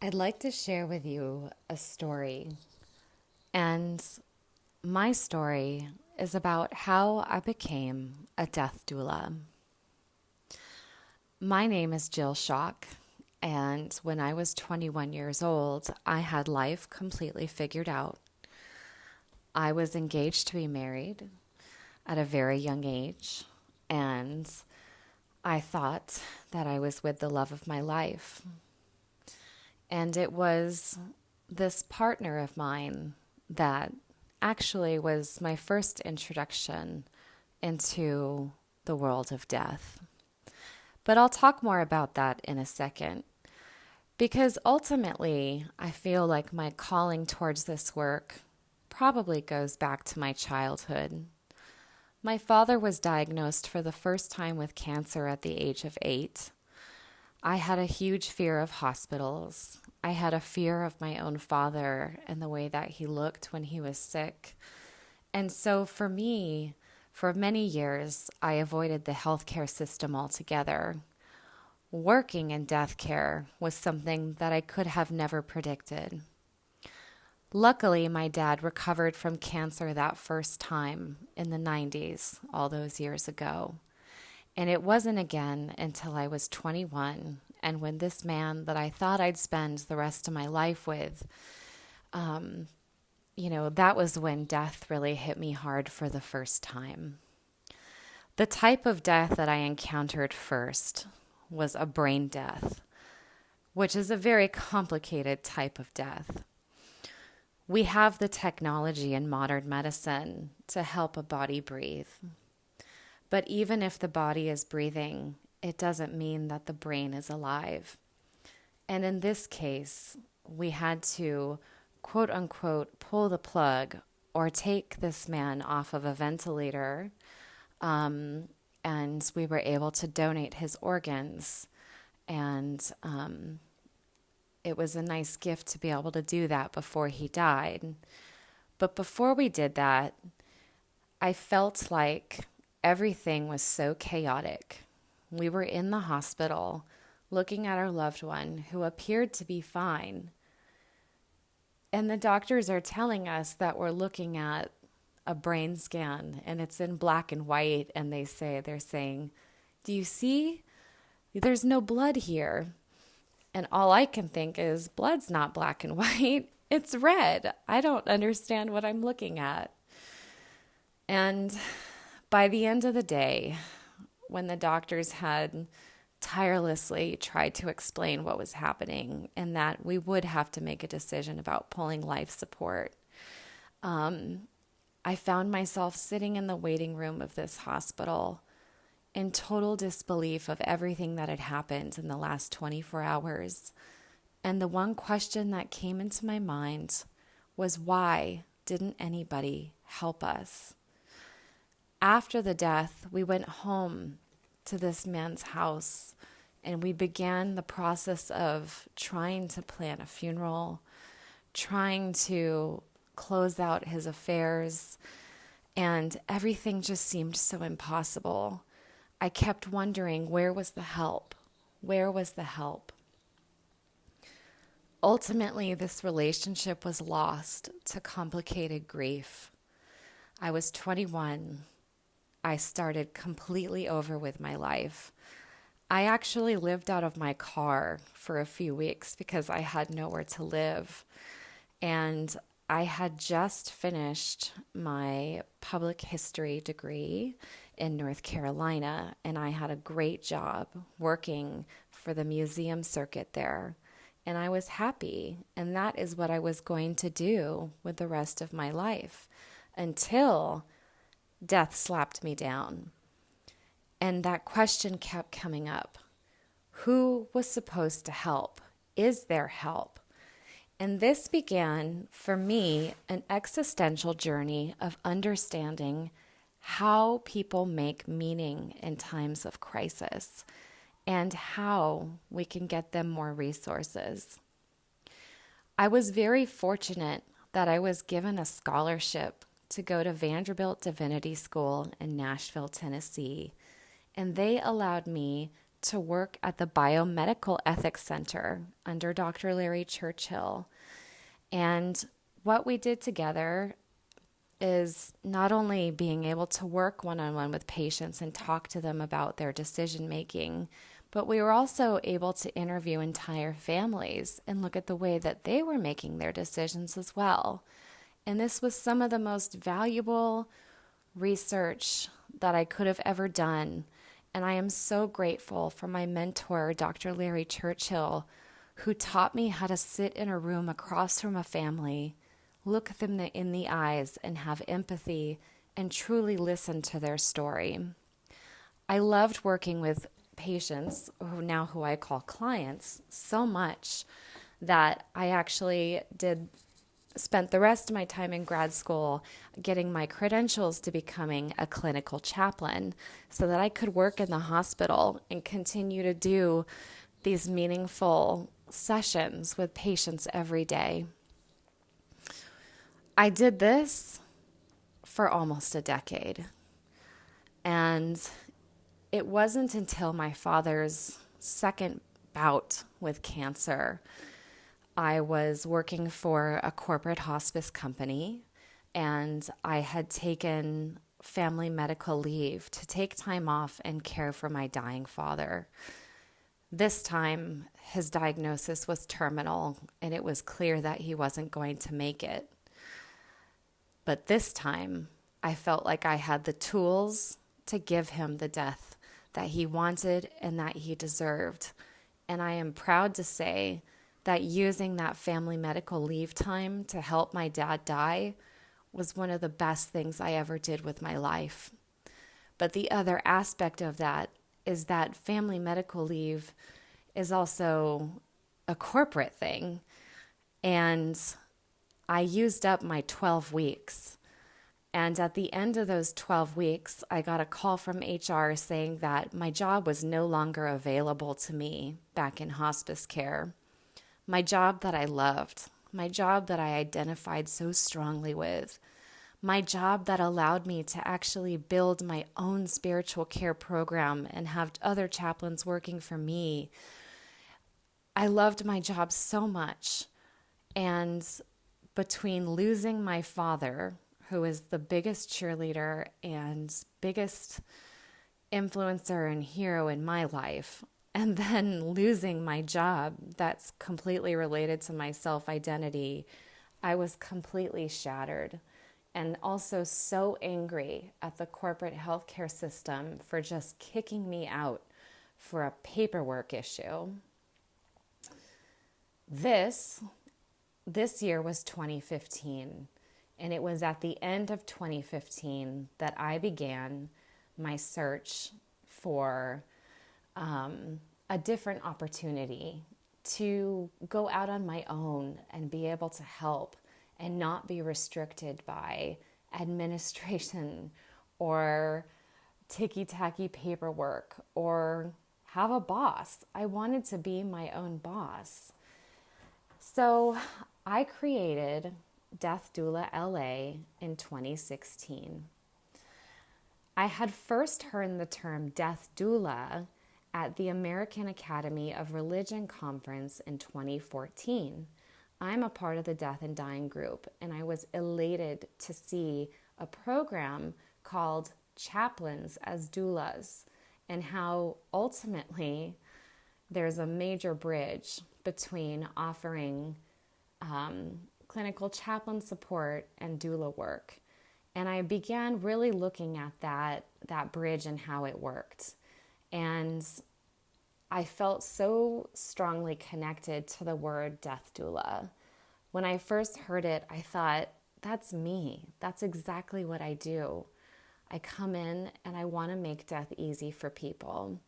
I'd like to share with you a story. And my story is about how I became a death doula. My name is Jill Schock, and when I was 21 years old, I had life completely figured out. I was engaged to be married at a very young age, and I thought that I was with the love of my life. And it was this partner of mine that actually was my first introduction into the world of death. But I'll talk more about that in a second. Because ultimately, I feel like my calling towards this work probably goes back to my childhood. My father was diagnosed for the first time with cancer at the age of 8. I had a huge fear of hospitals. I had a fear of my own father and the way that he looked when he was sick. And so for me, for many years, I avoided the healthcare system altogether. Working in death care was something that I could have never predicted. Luckily, my dad recovered from cancer that first time in the 90s, all those years ago. And it wasn't again until I was 21, and when this man that I thought I'd spend the rest of my life with, that was when death really hit me hard for the first time. The type of death that I encountered first was a brain death, which is a very complicated type of death. We have the technology in modern medicine to help a body breathe. But even if the body is breathing, it doesn't mean that the brain is alive. And in this case, we had to, quote unquote, pull the plug or take this man off of a ventilator. And we were able to donate his organs. And it was a nice gift to be able to do that before he died. But before we did that, I felt like everything was so chaotic. We were in the hospital looking at our loved one who appeared to be fine. And the doctors are telling us that we're looking at a brain scan and it's in black and white. And they're saying, do you see? There's no blood here. And all I can think is blood's not black and white. It's red. I don't understand what I'm looking at. And by the end of the day, when the doctors had tirelessly tried to explain what was happening and that we would have to make a decision about pulling life support, I found myself sitting in the waiting room of this hospital in total disbelief of everything that had happened in the last 24 hours. And the one question that came into my mind was, why didn't anybody help us? After the death, we went home to this man's house and we began the process of trying to plan a funeral, trying to close out his affairs, and everything just seemed so impossible. I kept wondering, where was the help? Where was the help? Ultimately, this relationship was lost to complicated grief. I was 21. I started completely over with my life. I actually lived out of my car for a few weeks because I had nowhere to live. And I had just finished my public history degree in North Carolina, and I had a great job working for the museum circuit there. And I was happy, and that is what I was going to do with the rest of my life until death slapped me down. And that question kept coming up. Who was supposed to help? Is there help? And this began, for me, an existential journey of understanding how people make meaning in times of crisis and how we can get them more resources. I was very fortunate that I was given a scholarship to go to Vanderbilt Divinity School in Nashville, Tennessee, and they allowed me to work at the Biomedical Ethics Center under Dr. Larry Churchill. And what we did together is not only being able to work one-on-one with patients and talk to them about their decision making, but we were also able to interview entire families and look at the way that they were making their decisions as well. And this was some of the most valuable research that I could have ever done. And I am so grateful for my mentor, Dr. Larry Churchill, who taught me how to sit in a room across from a family, look them in the eyes and have empathy and truly listen to their story. I loved working with patients, who I call clients, so much that I actually spent the rest of my time in grad school getting my credentials to becoming a clinical chaplain so that I could work in the hospital and continue to do these meaningful sessions with patients every day. I did this for almost a decade. And it wasn't until my father's second bout with cancer. I was working for a corporate hospice company, and I had taken family medical leave to take time off and care for my dying father. This time, his diagnosis was terminal, and it was clear that he wasn't going to make it. But this time, I felt like I had the tools to give him the death that he wanted and that he deserved. And I am proud to say that using that family medical leave time to help my dad die was one of the best things I ever did with my life. But the other aspect of that is that family medical leave is also a corporate thing. And I used up my 12 weeks. And at the end of those 12 weeks, I got a call from HR saying that my job was no longer available to me back in hospice care. My job that I loved, my job that I identified so strongly with, my job that allowed me to actually build my own spiritual care program and have other chaplains working for me. I loved my job so much. And between losing my father, who is the biggest cheerleader and biggest influencer and hero in my life, and then losing my job that's completely related to my self-identity, I was completely shattered and also so angry at the corporate healthcare system for just kicking me out for a paperwork issue. This year was 2015. And it was at the end of 2015 that I began my search for a different opportunity to go out on my own and be able to help and not be restricted by administration or ticky-tacky paperwork or have a boss. I wanted to be my own boss. So I created Death Doula LA in 2016. I had first heard the term Death Doula at the American Academy of Religion conference in 2014. I'm a part of the Death and Dying group, and I was elated to see a program called Chaplains as Doulas, and how ultimately there's a major bridge between offering clinical chaplain support and doula work. And I began really looking at that bridge and how it worked. And I felt so strongly connected to the word death doula. When I first heard it, I thought, that's me. That's exactly what I do. I come in and I want to make death easy for people.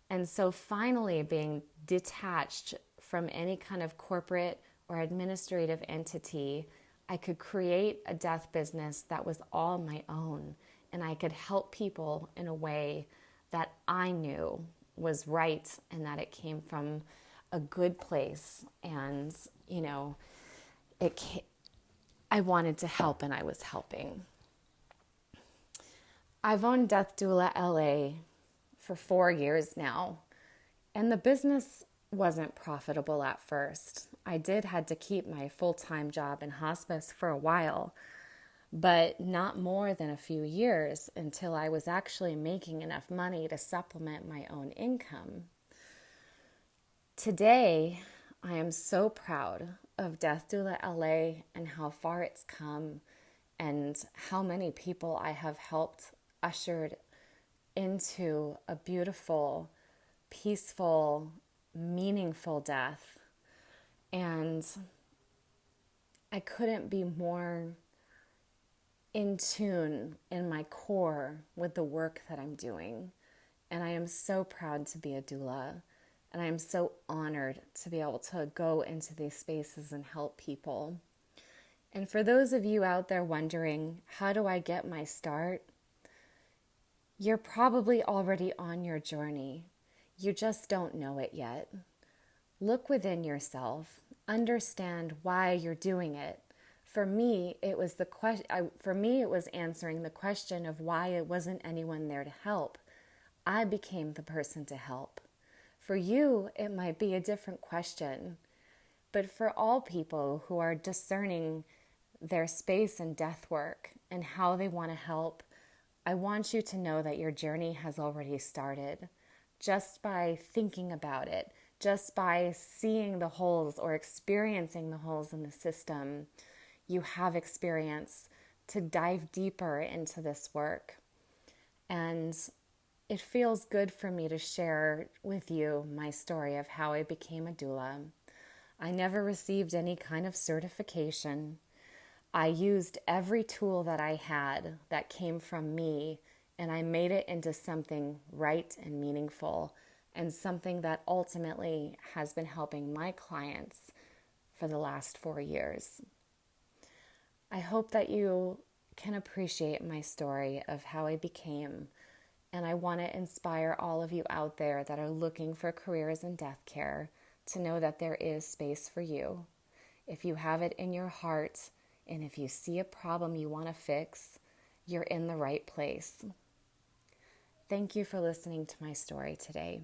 And so finally being detached from any kind of corporate or administrative entity, I could create a death business that was all my own, and I could help people in a way that I knew was right and that it came from a good place. And, I wanted to help and I was helping. I've owned Death Doula LA for 4 years now, And the business wasn't profitable at first. I had to keep my full-time job in hospice for a while, but not more than a few years until I was actually making enough money to supplement my own income. Today, I am so proud of Death Doula LA and how far it's come and how many people I have helped ushered into a beautiful, peaceful, meaningful death. And I couldn't be more in tune in my core with the work that I'm doing. And I am so proud to be a doula. And I am so honored to be able to go into these spaces and help people. And for those of you out there wondering, how do I get my start? You're probably already on your journey. You just don't know it yet. Look within yourself. Understand why you're doing it. For me, it was answering the question of why it wasn't anyone there to help. I became the person to help. For you, it might be a different question. But for all people who are discerning their space in death work and how they want to help, I want you to know that your journey has already started. Just by thinking about it, just by seeing the holes or experiencing the holes in the system, you have experience to dive deeper into this work. And it feels good for me to share with you my story of how I became a doula. I never received any kind of certification. I used every tool that I had that came from me, and I made it into something right and meaningful, and something that ultimately has been helping my clients for the last 4 years. I hope that you can appreciate my story of how I became, and I want to inspire all of you out there that are looking for careers in death care to know that there is space for you. If you have it in your heart, and if you see a problem you want to fix, you're in the right place. Thank you for listening to my story today.